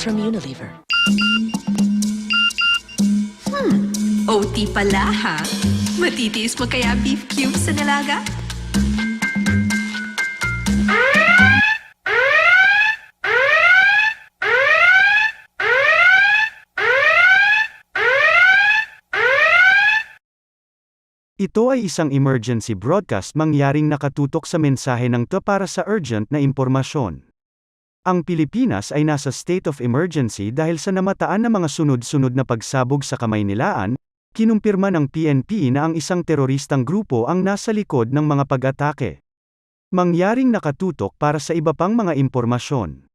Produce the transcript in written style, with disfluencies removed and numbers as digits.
from Unilever. OT pala, ha? Matitiis mo kaya beef cubes sa dalaga? Ito ay isang emergency broadcast mangyaring nakatutok sa mensahe ng TO para sa urgent na impormasyon. Ang Pilipinas ay nasa state of emergency dahil sa namataan na mga sunod-sunod na pagsabog sa Kamaynilaan, kinumpirma ng PNP na ang isang teroristang grupo ang nasa likod ng mga pag-atake. Mangyaring nakatutok para sa iba pang mga impormasyon.